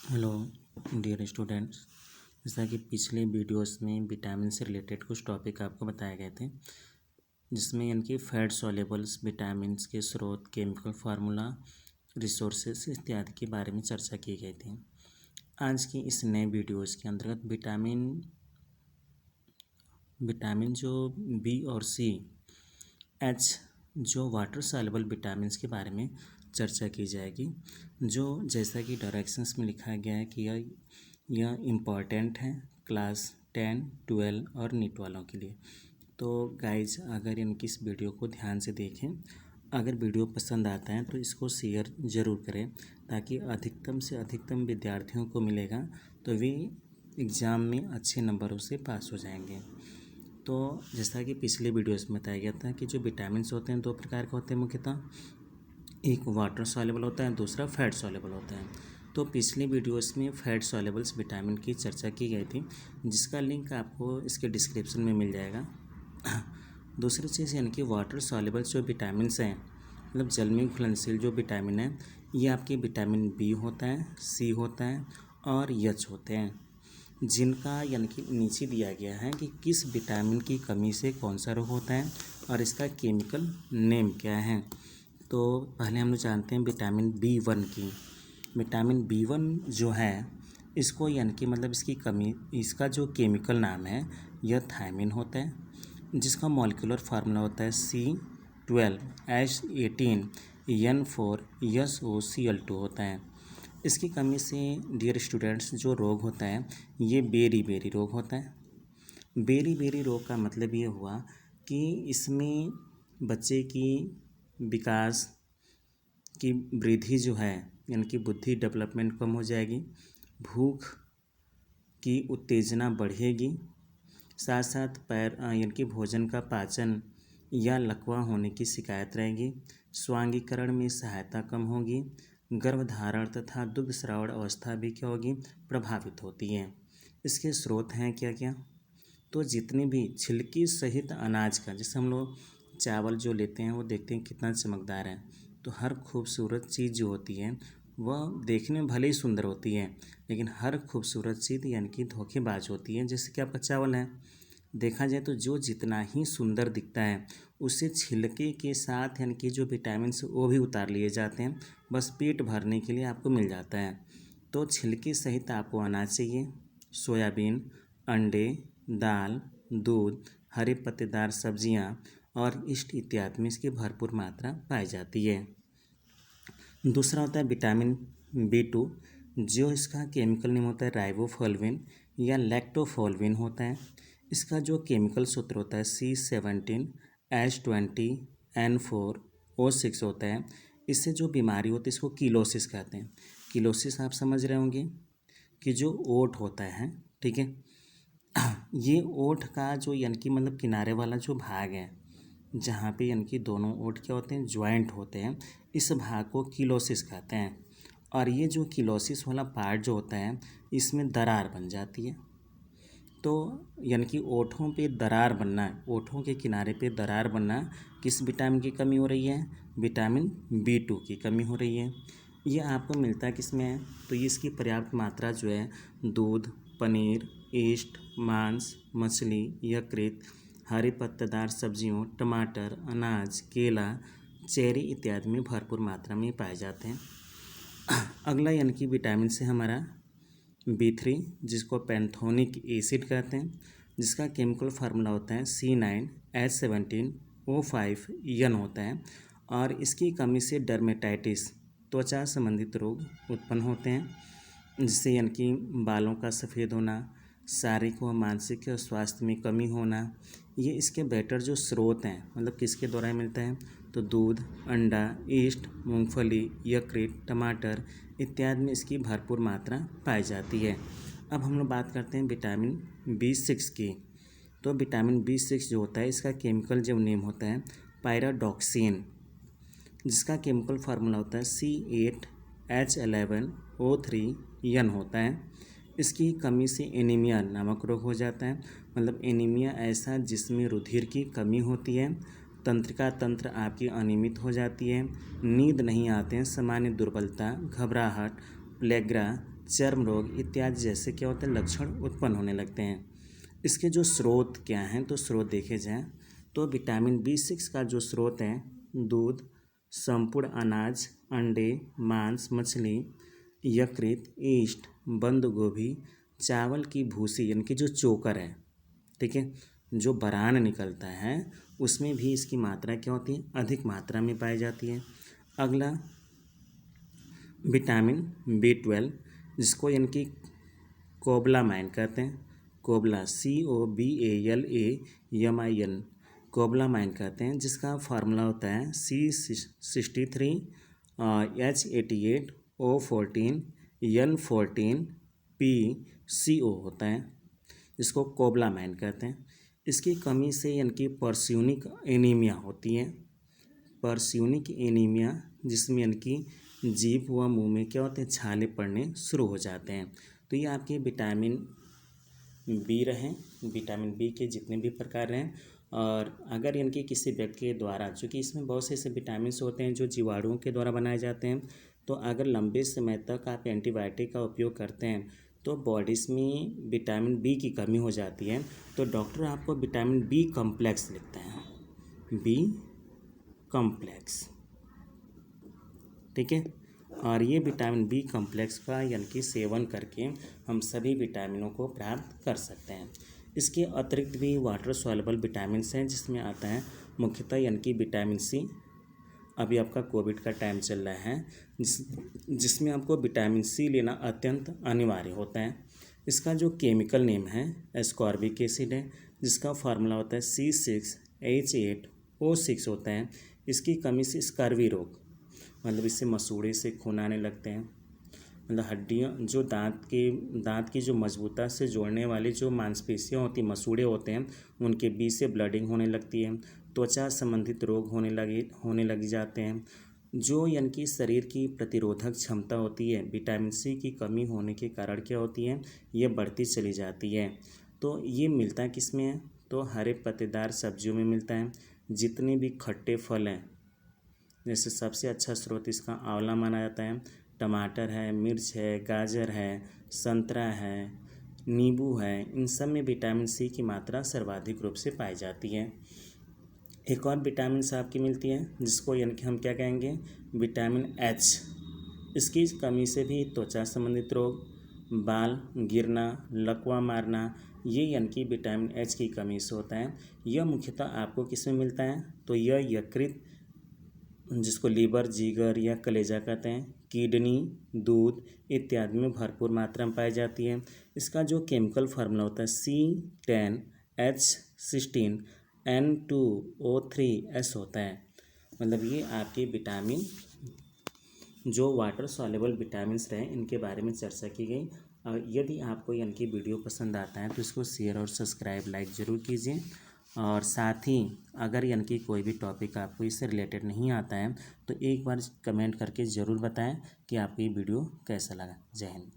Hello dear students. जैसा कि पिछले वीडियोस में विटामिन से रिलेटेड कुछ टॉपिक आपको बताए गए थे, जिसमें इनकी फैट सॉल्युबल्स विटामिन्स के स्रोत, केमिकल फार्मूला, रिसोर्सेज इत्यादि के बारे में चर्चा की गई थी। आज की इस नए वीडियोस के अंतर्गत विटामिन जो बी और सी, एच जो वाटर सॉल्युबल विटामिन्स के बारे में चर्चा की जाएगी, जो जैसा कि डायरेक्शंस में लिखा गया है कि यह इम्पॉर्टेंट है क्लास 10, 12 और नीट वालों के लिए। तो गाइज, अगर इनकी इस वीडियो को ध्यान से देखें, अगर वीडियो पसंद आता है तो इसको शेयर ज़रूर करें, ताकि अधिकतम से अधिकतम विद्यार्थियों को मिलेगा तो वे एग्ज़ाम में अच्छे नंबरों से पास हो जाएंगे। तो जैसा कि पिछले वीडियोस में बताया गया था कि जो विटामिन्स होते हैं दो प्रकार के होते हैं मुख्यतः, एक वाटर सॉल्युबल होता है, दूसरा फैट सॉल्युबल होता है। तो पिछले वीडियोस में फैट सॉल्युबल्स विटामिन की चर्चा की गई थी, जिसका लिंक आपको इसके डिस्क्रिप्शन में मिल जाएगा। दूसरी चीज़ यानी कि वाटर सॉल्युबल्स जो विटामिन्स हैं, मतलब जल में घुलनशील जो विटामिन है, ये आपके विटामिन बी होता है, सी होता है और एच होते हैं, जिनका यानी कि नीचे दिया गया है कि किस विटामिन की कमी से कौन सा रोग होता है और इसका केमिकल नेम क्या है। तो पहले हम लोग जानते हैं विटामिन बी1 की। विटामिन बी1 जो है, इसको यानी कि मतलब इसकी कमी, इसका जो केमिकल नाम है यह थायमिन होता है, जिसका मॉलिक्यूलर फार्मूला होता है C12H18N4SOCl2 होता है। इसकी कमी से डियर स्टूडेंट्स जो रोग होता है ये बेरी बेरी रोग होता है। बेरी बेरी रोग का मतलब ये हुआ कि इसमें बच्चे की विकास की वृद्धि जो है, यानी कि बुद्धि डेवलपमेंट कम हो जाएगी, भूख की उत्तेजना बढ़ेगी, साथ साथ यानी कि भोजन का पाचन या लकवा होने की शिकायत रहेगी, स्वांगीकरण में सहायता कम होगी, गर्भधारण तथा दुग्ध स्रावण अवस्था भी क्या होगी, प्रभावित होती है। इसके स्रोत हैं क्या क्या, तो जितने भी छिलकी सहित अनाज का, जैसे हम लोग चावल जो लेते हैं वो देखते हैं कितना चमकदार है, तो हर खूबसूरत चीज़ जो होती है वह देखने में भले ही सुंदर होती है, लेकिन हर खूबसूरत चीज़ यानी कि धोखेबाज होती है। जैसे कि आपका चावल है, देखा जाए तो जो जितना ही सुंदर दिखता है उससे छिलके के साथ यानी कि जो विटामिन वो भी उतार लिए जाते हैं, बस पेट भरने के लिए आपको मिल जाता है। तो छिलके सहित आपको अनाज चाहिए, सोयाबीन, अंडे, दाल, दूध, हरे पत्तेदार सब्जियां और इष्ट इत्यादि में इसकी भरपूर मात्रा पाई जाती है। दूसरा होता है विटामिन बी2, जो इसका केमिकल नेम होता है राइबोफ्लाविन या लैक्टोफ्लाविन होता है। इसका जो केमिकल सूत्र होता है C17H20N4O6 होता है। इससे जो बीमारी होती है इसको किलोसिस कहते हैं। किलोसिस आप समझ रहे होंगे कि जो ओठ होता है, ठीक है, ये ओठ का जो यानी कि मतलब किनारे वाला जो भाग है, जहाँ पे यानी कि दोनों ओठ क्या होते हैं, ज्वाइंट होते हैं, इस भाग को किलोसिस कहते हैं। और ये जो किलोसिस वाला पार्ट जो होता है, इसमें दरार बन जाती है। तो यानी कि ओठों पे दरार बनना, ओठों के किनारे पे दरार बनना किस विटामिन की कमी हो रही है, विटामिन बी2 की कमी हो रही है। ये आपको मिलता है किस में है, तो ये इसकी पर्याप्त मात्रा जो है दूध, पनीर, ईस्ट, मांस, मछली, यकृत, हरे पत्तेदार सब्जियों, टमाटर, अनाज, केला, चेरी इत्यादि में भरपूर मात्रा में पाए जाते हैं। अगला यानी कि विटामिन से हमारा B3, जिसको पैंथोनिक एसिड कहते हैं, जिसका केमिकल फार्मूला होता है C9H17O5N होता है। और इसकी कमी से डर्मेटाइटिस, त्वचा संबंधित रोग उत्पन्न होते हैं, जिससे यानी कि बालों का सफ़ेद होना, शारीरिक व मानसिक स्वास्थ्य में कमी होना। ये इसके बेटर जो स्रोत हैं, मतलब किसके द्वारा मिलता है, तो दूध, अंडा, ईस्ट, मूंगफली, यकृत, टमाटर इत्यादि में इसकी भरपूर मात्रा पाई जाती है। अब हम लोग बात करते हैं विटामिन B6 की। तो विटामिन B6 जो होता है, इसका केमिकल जो नेम होता है पायराडॉक्सिन, जिसका केमिकल फार्मूला होता है C8H11O3N होता है। इसकी कमी से एनीमिया नामक रोग हो जाता है, मतलब एनीमिया ऐसा जिसमें रुधिर की कमी होती है, तंत्रिका तंत्र आपकी अनियमित हो जाती है, नींद नहीं आते हैं, सामान्य दुर्बलता, घबराहट, प्लेग्रा, चर्म रोग इत्यादि जैसे क्या होते हैं लक्षण उत्पन्न होने लगते हैं। इसके जो स्रोत क्या हैं, तो स्रोत देखे जाएं तो विटामिन B6 का जो स्रोत है दूध, संपूर्ण अनाज, अंडे, मांस, मछली, यकृत, ईस्ट, बंद गोभी, चावल की भूसी यानी कि जो चोकर है, ठीक है, जो बरान निकलता है उसमें भी इसकी मात्रा क्या होती है, अधिक मात्रा में पाई जाती है। अगला विटामिन B12 जिसको यानी कि कोबलामाइन कहते हैं, कोबला COBALAMIN कोबलामाइन कहते हैं, जिसका फार्मूला होता है C63H88O14N14PCO होता है, जिसको कोबलामाइन कहते हैं। इसकी कमी से यानी कि पर्स्यूनिक एनीमिया होती है, पर्स्यूनिक एनीमिया जिसमें यानी कि जीभ व मुंह में क्या होते हैं, छाले पड़ने शुरू हो जाते हैं। तो ये आपके विटामिन बी रहे, विटामिन बी के जितने भी प्रकार हैं। और अगर यानी कि किसी व्यक्ति के द्वारा, चूँकि इसमें बहुत से ऐसे विटामिन होते हैं जो जीवाणुओं के द्वारा बनाए जाते हैं, तो अगर लंबे समय तक आप एंटीबायोटिक का उपयोग करते हैं तो बॉडीज़ में विटामिन बी की कमी हो जाती है, तो डॉक्टर आपको विटामिन बी कॉम्प्लेक्स लिखते हैं, बी कॉम्प्लेक्स, ठीक है। और ये विटामिन बी कॉम्प्लेक्स का यानी कि सेवन करके हम सभी विटामिनों को प्राप्त कर सकते हैं। इसके अतिरिक्त भी वाटर सॉल्युबल विटामिन्स हैं, जिसमें आता है मुख्यतः यानी कि विटामिन सी। अभी आपका कोविड का टाइम चल रहा है, जिसमें आपको विटामिन सी लेना अत्यंत अनिवार्य होता है। इसका जो केमिकल नेम है एस्कॉर्बिक एसिड है, जिसका फार्मूला होता है C6H8O6 होता है। इसकी कमी से स्कर्वी रोग, मतलब इससे मसूड़े से खून आने लगते हैं, मतलब हड्डियाँ जो दांत की जो मजबूता से जोड़ने वाली जो मांसपेशियाँ होती हैं, मसूड़े होते हैं, उनके बीच से ब्लडिंग होने लगती है, त्वचा संबंधित रोग होने लग जाते हैं। जो यानी कि शरीर की प्रतिरोधक क्षमता होती है विटामिन सी की कमी होने के कारण क्या होती है, ये बढ़ती चली जाती है। तो ये मिलता है किस में है, तो हरे पत्तेदार सब्जियों में मिलता है। जितने भी खट्टे फल हैं, जैसे सबसे अच्छा स्रोत इसका आंवला माना जाता है, टमाटर है, मिर्च है, गाजर है, संतरा है, नींबू है, इन सब में विटामिन सी की मात्रा सर्वाधिक रूप से पाई जाती है। एक और विटामिन सी आपकी मिलती है जिसको यानी कि हम क्या कहेंगे, विटामिन एच। इसकी कमी से भी त्वचा संबंधित रोग, बाल गिरना, लकवा मारना, ये यानी कि विटामिन एच की कमी से होता है। यह मुख्यतः आपको किस में मिलता है, तो यह यकृत, जिसको लीवर, जिगर या कलेजा कहते हैं, किडनी, दूध इत्यादि में भरपूर मात्रा में पाई जाती है। इसका जो केमिकल फार्मूला होता है C10H16N2O3S होता है। मतलब ये आपके विटामिन जो वाटर सॉल्युबल विटामिन्स रहे, इनके बारे में चर्चा की गई। यदि आपको यानी कि वीडियो पसंद आता है तो इसको शेयर और सब्सक्राइब लाइक ज़रूर कीजिए। और साथ ही अगर यानी कि कोई भी टॉपिक आपको इससे रिलेटेड नहीं आता है तो एक बार कमेंट करके ज़रूर बताएं कि आपको ये वीडियो कैसा लगा। जय हिंद।